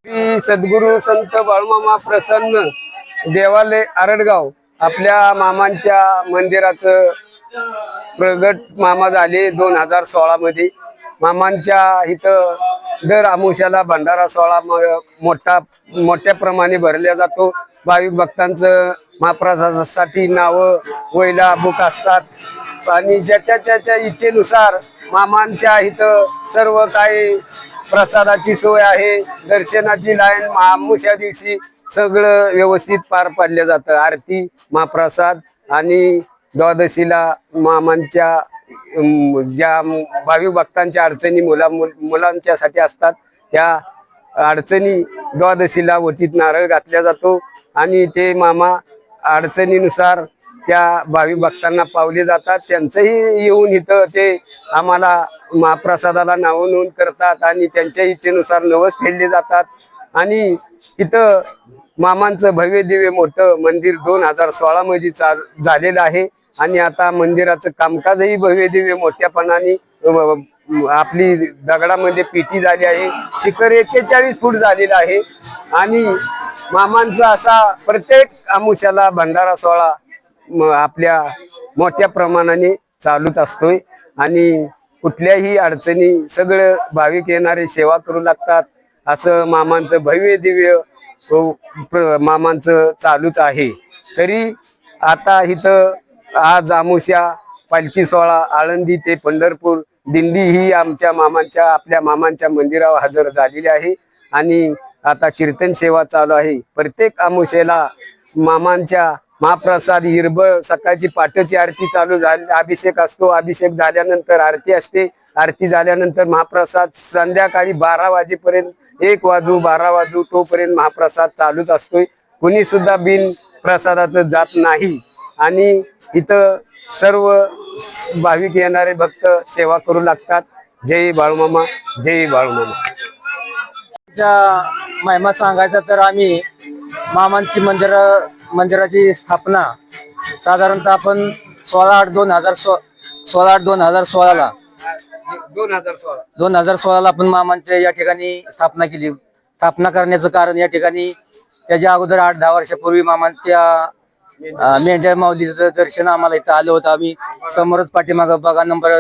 श्री सद्गुरु संत बाळूमामा प्रसन्न देवालय आरडगाव आपल्या मामांच्या मंदिराचं प्रगट मामा झाले 2016 मध्ये। मामांच्या इथं दर आमुष्याला भंडारा सोहळा मोठ्या प्रमाणे भरला जातो। भाविक भक्तांचं महाप्रसादासाठी नाव वैला बुक असतात आणि ज्याच्या इच्छेनुसार मामांच्या इथं सर्व काही प्रसादाची सोय आहे। दर्शनाची लाईन आमुष्या दिवशी सगळं व्यवस्थित पार पाडलं जातं। आरती महाप्रसाद आणि द्वादशीला मामांच्या ज्या भाविक भक्तांच्या अडचणी मुलांच्यासाठी असतात त्या अडचणी द्वादशीला वटीत नारळ घातला जातो आणि ते मामा अडचणीनुसार त्या भाविक भक्तांना पावले जातात। त्यांचंही येऊन इथं ते आम्हाला महाप्रसादाला नाव नोंद करतात आणि त्यांच्या इच्छेनुसार नवस फेडले जातात। आणि इथं मामांचं भव्य दिव्य मोठं मंदिर 2016 मध्ये झालेलं आहे आणि आता मंदिराचं कामकाजही भव्य दिव्य मोठ्यापणाने आपली दगडामध्ये पेटी झाली आहे। शिखर 41 फूट झालेलं आहे आणि मामांचा असा प्रत्येक आमुष्याला भंडारा सोहळा आपल्या मोठ्या प्रमाणाने चालूच असतोय आणि कुठल्याही अडचणी सगळं भाविक येणारे सेवा करू लागतात। असं मामांचं भव्य दिव्य मामांचं चालूच आहे। तरी आता इथं आज आमुष्या पालखी सोहळा आळंदी ते पंढरपूर दिंडी ही आपल्या मामांच्या मंदिरावर हजर झालेली आहे आणि आता कीर्तन सेवा चालू आहे। प्रत्येक आमुष्याला मामांच्या महाप्रसाद हिरबळ सकाळची पाठची आरती चालू झाली, अभिषेक असतो, अभिषेक झाल्यानंतर आरती असते, आरती झाल्यानंतर महाप्रसाद संध्याकाळी 12 वाजेपर्यंत 1 वाजू 12 वाजू तोपर्यंत महाप्रसाद चालूच असतोय। कुणी सुद्धा बिन प्रसादाचं जात नाही आणि इथं सर्व भाविक येणारे भक्त सेवा करू लागतात। जय बाळूमामा, जय बाळूमामा। महिमा सांगायचा तर आम्ही मामांची मंदिराची स्थापना साधारणतः आपण 16/8/2016 ला 2016 आपण मामांच्या या ठिकाणी स्थापना केली। स्थापना करण्याचं कारण या ठिकाणी त्याच्या अगोदर 8-10 वर्षापूर्वी मामांच्या मेंढ्या माऊलीचं दर्शन आम्हाला इथं आलं होतं। आम्ही समोरच पाठीमागं बघा नंबर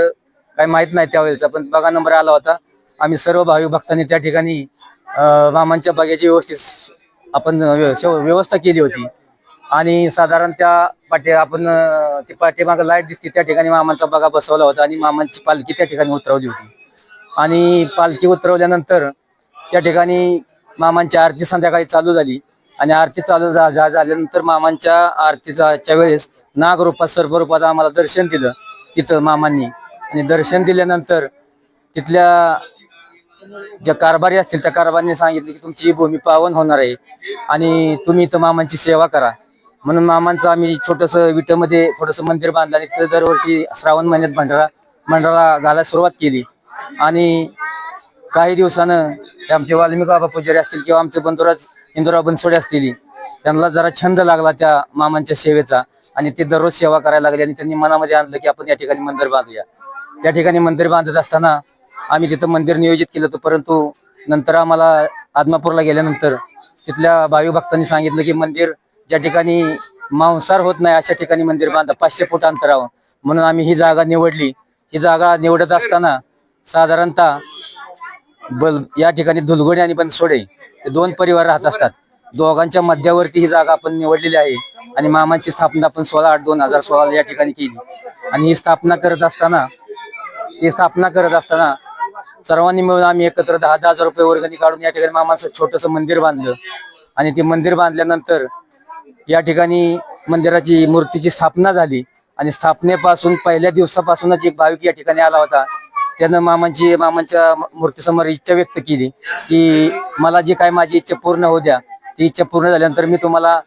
काही माहित नाही त्यावेळेचा, पण बघा नंबर आला होता। आम्ही सर्व भाविक भक्तांनी त्या ठिकाणी मामांच्या बघ्याची आपण व्यवस्था केली होती आणि साधारण त्या पाठीमागं लाईट दिसते त्या ठिकाणी मामांचा बघा बसवला होता आणि मामांची पालखी त्या ठिकाणी उतरवली होती आणि पालखी उतरवल्यानंतर त्या ठिकाणी मामांची आरती संध्याकाळी चालू झाली आणि आरती चालू झाल्यानंतर मामांच्या आरतीच्या वेळेस नागरूपात सर्वरूपात आम्हाला दर्शन दिलं तिथं मामांनी। आणि दर्शन दिल्यानंतर तिथल्या ज्या कारभारी असतील त्या कारभारीने सांगितले की तुमची भूमी पावन होणार आहे आणि तुम्ही इथं मामांची सेवा करा। म्हणून मामांचं आम्ही छोटंसं विटेमध्ये थोडंसं मंदिर बांधलं आणि तिथं दरवर्षी श्रावण महिन्यात भंडारा घालायला सुरुवात केली। आणि काही दिवसानं आमचे वाल्मिकी बाबा पुजारी असतील किंवा आमचे बंधुराज इंदुराव बनसोडे असतील, त्यांना जरा छंद लागला त्या मामांच्या सेवेचा आणि ते दररोज सेवा करायला लागले आणि त्यांनी मनामध्ये आणलं की आपण या ठिकाणी मंदिर बांधूया। त्या ठिकाणी मंदिर बांधत असताना आम्ही तिथं मंदिर नियोजित केलं होतं, परंतु नंतर आम्हाला आदमापूरला गेल्यानंतर तिथल्या भाविक भक्तांनी सांगितलं की मंदिर ज्या ठिकाणी मांसाहार होत नाही अशा ठिकाणी मंदिर बांधा 500 फूट अंतरावर। म्हणून आम्ही ही जागा निवडली। ही जागा निवडत असताना साधारणतः या ठिकाणी धुलगोणे आणि बनसोडे हे 2 परिवार राहत असतात। दोघांच्या मध्यावरती ही जागा आपण निवडलेली आहे आणि मामांची स्थापना आपण 16/8/2016 या ठिकाणी केली। आणि ही स्थापना करत असताना सर्वांनी मिळून आम्ही एकत्र 10,000 रुपये वर्गणी काढून या ठिकाणी मामाचं छोटंसं मंदिर बांधलं आणि ते मंदिर बांधल्यानंतर या ठिकाणी मंदिराची मूर्तीची स्थापना झाली आणि स्थापनेपासून पहिल्या दिवसापासूनच एक भाविक या ठिकाणी आला होता। त्यानं मामांच्या मूर्तीसमोर इच्छा व्यक्त केली की मला जी काय माझी इच्छा पूर्ण होऊ द्या। ती इच्छा पूर्ण झाल्यानंतर मी तुम्हाला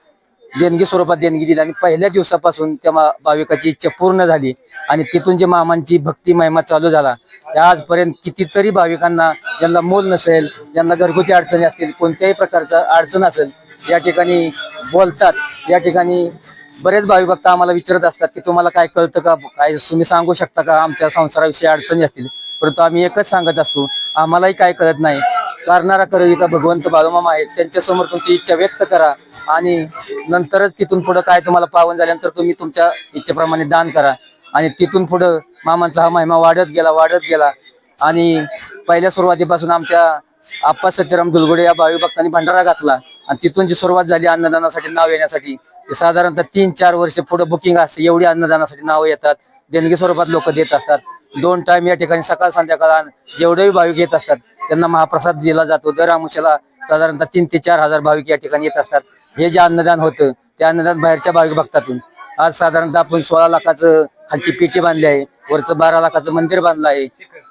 देणगी स्वरूपात देणगी दिली आणि पहिल्या दिवसापासून त्या भाविकाची इच्छा पूर्ण झाली आणि तिथून जे मामांची भक्ती महिमा चालू झाला आजपर्यंत कितीतरी भाविकांना ज्यांना मूल नसेल, ज्यांना घरगुती अडचणी असतील, कोणत्याही प्रकारचा अडचण असेल या ठिकाणी बोलतात। या ठिकाणी बरेच भाविक भक्त आम्हाला विचारत असतात की तुम्हाला काय कळतं का, काय तुम्ही सांगू शकता का आमच्या संसाराविषयी अडचणी असतील, परंतु आम्ही एकच सांगत असतो आम्हालाही काय कळत नाही करणारा करविता भगवंत बाळूमामा आहेत, त्यांच्यासमोर तुमची इच्छा व्यक्त करा आणि नंतरच तिथून पुढे काय तुम्हाला पावन झाल्यानंतर तुम्ही तुमच्या इच्छेप्रमाणे दान करा. आणि तिथून पुढं मामांचा हा महिमा वाढत गेला आणि पहिल्या सुरुवातीपासून आमच्या आप्पा सत्यराम दुलगुडे या भावी भक्तांनी भंडारा घातला आणि तिथून जी सुरुवात झाली अन्नदानासाठी नाव येण्यासाठी, साधारणतः 3-4 वर्ष पुढे बुकिंग असते, एवढी अन्नदानासाठी नावं येतात. देणगी स्वरूपात लोक देत असतात. 2 टाइम या ठिकाणी सकाळ संध्याकाळ जेवढेही भाविक येत असतात त्यांना महाप्रसाद दिला जातो. दर आमुष्याला साधारणतः 3 ते 4 हजार भाविक या ठिकाणी येत असतात. हे जे अन्नदान होतं ते अन्नदान बाहेरच्या भाविक भक्तातून आज साधारणतः आपण 16 लाखाचं खालची पेटी बांधली आहे, वरचं 12 लाखाचं मंदिर बांधलं आहे,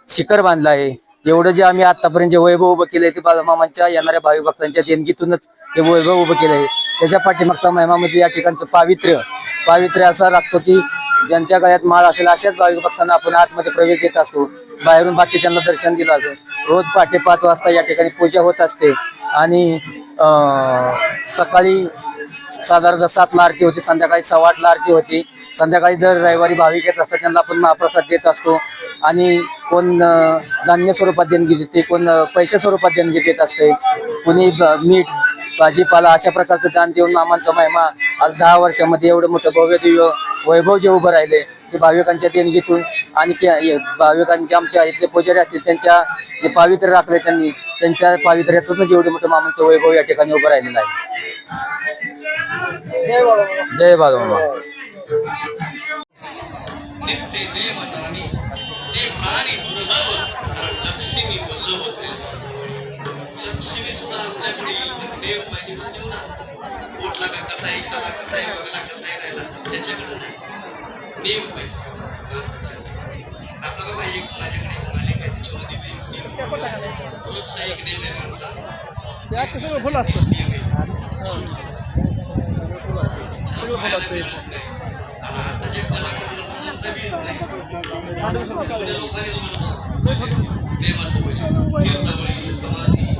शिखर बांधलं आहे. एवढं जे आम्ही आतापर्यंत जे वैभव उभं केलंय ते बाळूमामांच्या येणाऱ्या भाविक भक्तांच्या देणगीतूनच हे वैभव उभं केलंय. त्याच्या पाठीमागचा महिमा म्हणजे या ठिकाणचं पावित्र्य असा लागतो की ज्यांच्या गळ्यात माळ असेल अशाच भाविक भक्तांना आपण आतमध्ये प्रवेश देत असतो. बाहेरून बाकीच्यांना दर्शन दिलं असं. रोज पहाटे 5 वाजता या ठिकाणी पूजा होत असते आणि सकाळी साधारणतः 7ला आरती होती, संध्याकाळी 8:15ला आरती होती. संध्याकाळी दर रविवारी भाविक येत असतात त्यांना आपण महाप्रसाद देत असतो आणि कोण धान्य स्वरूपात देणगी देते, कोण पैसे स्वरूपात देणगी देत असते, कोणी मीठ भाजीपाला अशा प्रकारचं दान देऊन मामांचा महिमा आज 10 वर्षामध्ये एवढं मोठं भव्य दिव्य वैभव जे उभं राहिले ते भाविकांच्या देणगीतून आणि भाविकांचे आमच्या इथले पुजारी असतील त्यांच्या जे पावित्र्य राखले त्यांनी त्यांच्या पावित्र्यातूनच एवढं मोठं मामांचं वैभव या ठिकाणी उभं राहिलेलं आहे. जय बाळूमामा. नित्य देवतानी ते प्राणी दुर्लभ लक्ष्मी वल्लभ होते. लक्ष्मी सुद्धा आपल्याकडे देव पाहिजे ना जीवनात. पोटला का कसा आहे, खाला कसा आहे, बघला कसा आहे, राहिला त्याच्याकडे नाही, देव पाहिजे. आता बघा एक माझ्याकडे मालिका आहे त्याच्यामध्ये रोजचा एक नेम आहे माणसा आता जे कलाकार देवाचं कीर्तन समाधी काही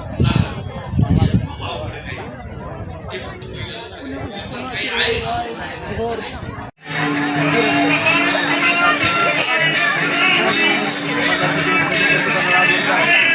आहे.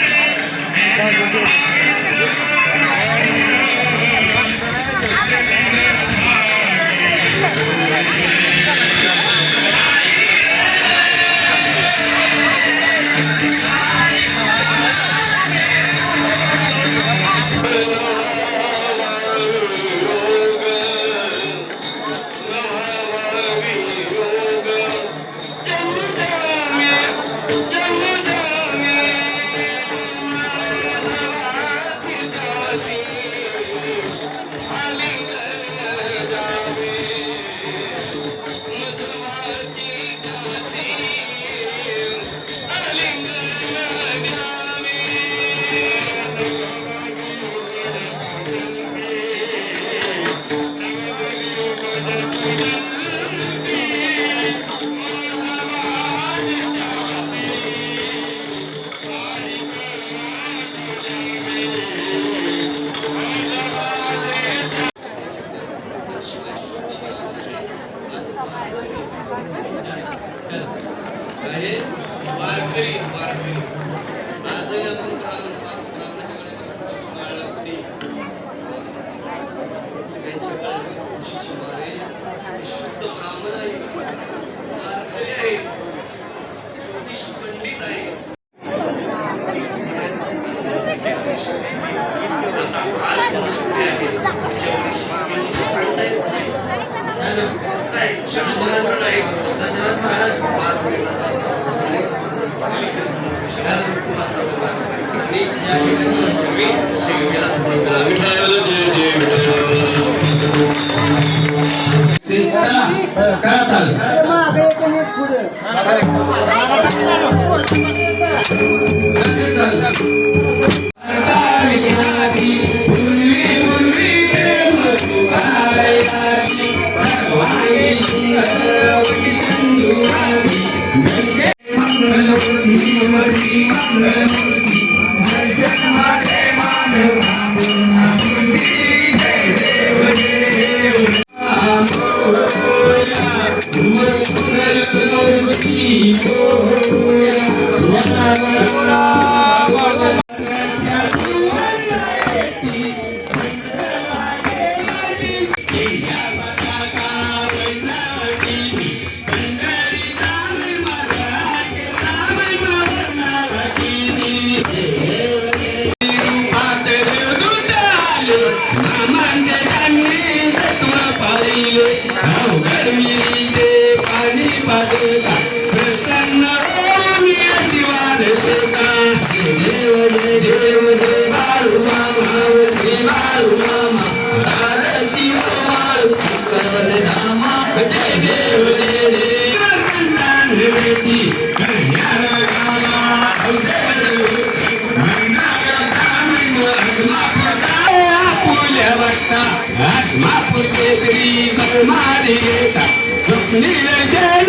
आत्मापुरते तरी समाधी घेता स्वप्नी दर्शन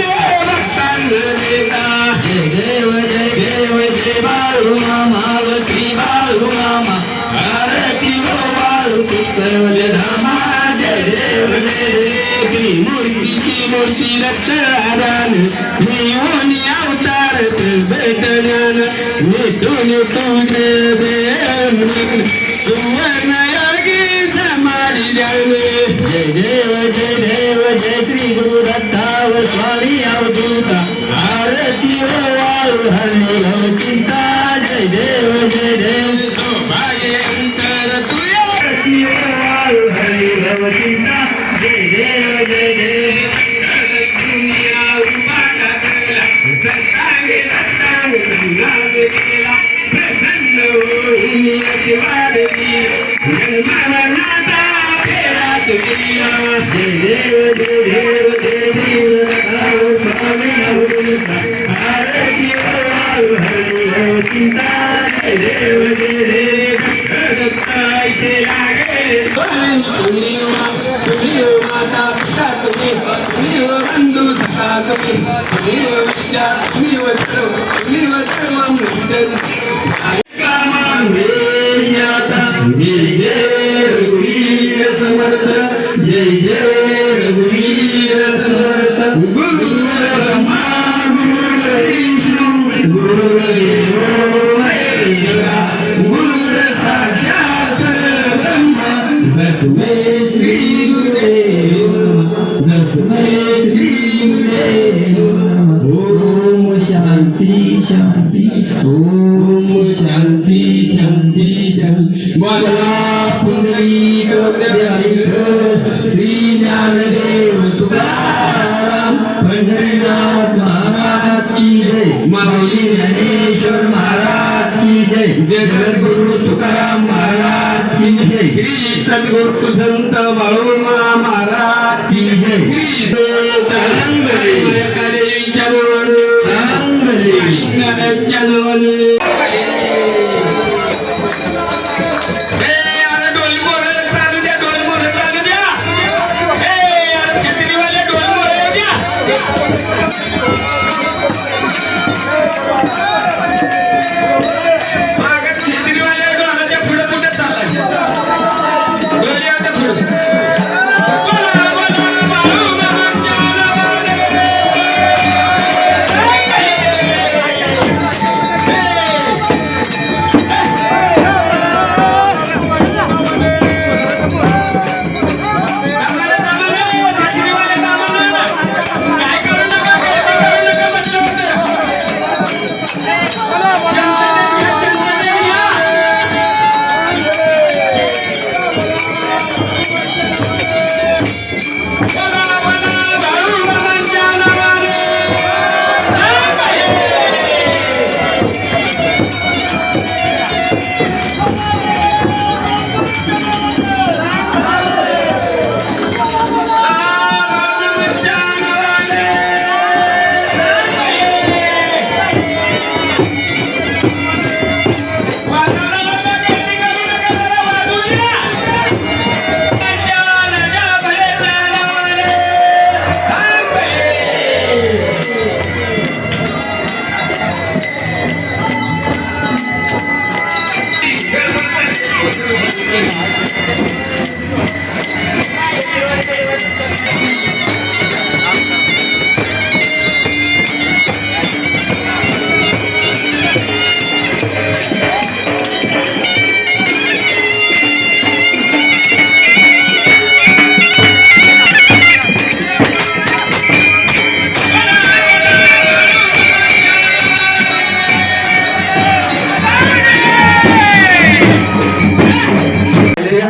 भक्तांना देता जय देव जय बाळू मामा व श्री बाळू मामा आरती हो बाळू चित्तवले धामा जय देव त्रिमूर्तीची मूर्ती रक्त आदान देवोनी अवतार भेटण्यान नितून सुवर्ण योगी समाधी जाणे जय देव जय श्री गुरु दत्ता व स्वामी अवधूता आरती हो वाळू हरी भव चिंता जय देव सौभाग्य अंतर तुया आरती हो वाळू हरी भव चिंता जय देव दुनिया उभा टाकला सत्तांगे संगावे केला प्रसन्न होऊन आशीर्वाद दिला जन्मरणाचा फेरात गेला जय देव स्वामी अवधूता आरती हो वाळू हरी भव चिंता जय देव दत्ताचे लागे माता पिता तुम्ही बंधू सखा तुम्ही विद्या तुम्ही सर्व जय जय रघुवीर समर्थ जय जय रघुवीर समर्थ गुरु ब्रह्मा गुरु विष्णू गुरुदेव महेश्वरा गुरु साक्षात परब्रह्म तस्मै श्री गुरुदेव तस्मै श्री गुरुदेव ओम शांती शांती ओम शांती शांती शांती बोला पुंडलिक विठ्ठल श्री ज्ञानदेव तुकाराम पंढरीनाथ महाराज की जय माऊली ज्ञानेश्वर महाराज की जय जगद्गुरु तुकाराम महाराज की जय श्री सद्गुरु संत बाळूमामा महाराज की जय श्री देवीच्या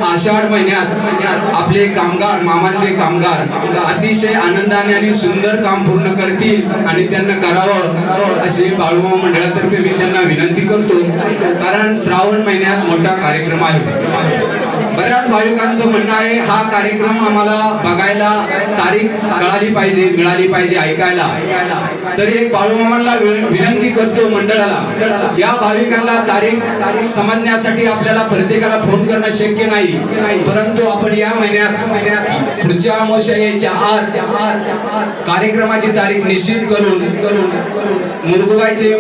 आषाढ महिन्यात आपले कामगार मामांचे कामगार अतिशय आनंदाने आणि सुंदर काम पूर्ण करतील आणि त्यांना करावं अशी बाळूमामा मंडळातर्फे मी त्यांना विनंती करतो, कारण श्रावण महिन्यात मोठा कार्यक्रम आहे. बऱ्याच भाविकांचं म्हणणं आहे हा कार्यक्रम आम्हाला बघायला तारीख मिळाली पाहिजे ऐकायला. तरी एक बाळूमामांना विनंती करतो मंडळाला, या भाविकांना तारीख समजण्यासाठी आपल्याला प्रत्येकाला फोन करणं शक्य नाही, परंतु आपण या महिन्यात पुढच्या अमावस्या यायच्या आत कार्यक्रमाची तारीख निश्चित करून मुरगुबाईचे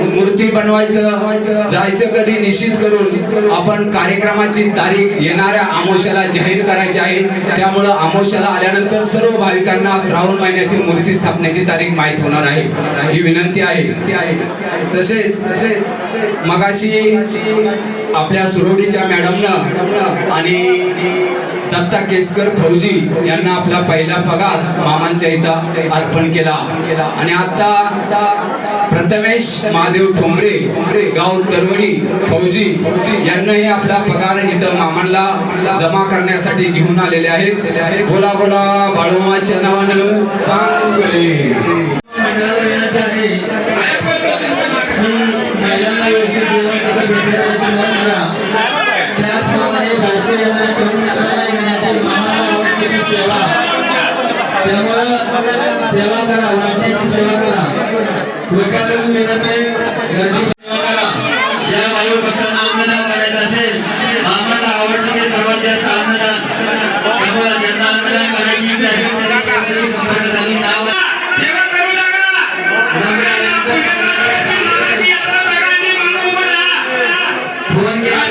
मूर्ती बनवायचं जायचं कधी निश्चित करून आपण कार्यक्रमाची तारीख येणाऱ्या अमावस्याला जाहीर करायची आहे. त्यामुळं अमावस्याला आल्यानंतर सर्व भाविकांना श्रावण महिन्यातील मूर्ती स्थापनेची तारीख माहीत होणार आहे, ही विनंती आहे. तसेच मगाशी आपल्या सुरवडीच्या मॅडमनं आणि दत्ता केसकर फौजी यांना आपला पहिला पगार मामांच्या इथं अर्पण केला आणि आता प्रथमेश महादेव ठोंबरे गाव तरवडी फौजी यांनाही आपला पगार इथं मामांना जमा करण्यासाठी घेऊन आलेले आहेत. बोला बोला बाळूमाच्या नावानं चांगले. सेवा करा, वाटण्याची सेवा करा, लोकांना मिळते गर्दी सेवा करा. ज्या भाऊ भक्तांना अन्नदान करायचं असेल, आम्हाला आवडतं ते सर्वात जास्त अन्नदान. त्यामुळे ज्यांना अन्नदान करायची इच्छा असेल त्यांनी संपर्क झाली नाव सेवा करू नका. फोन केला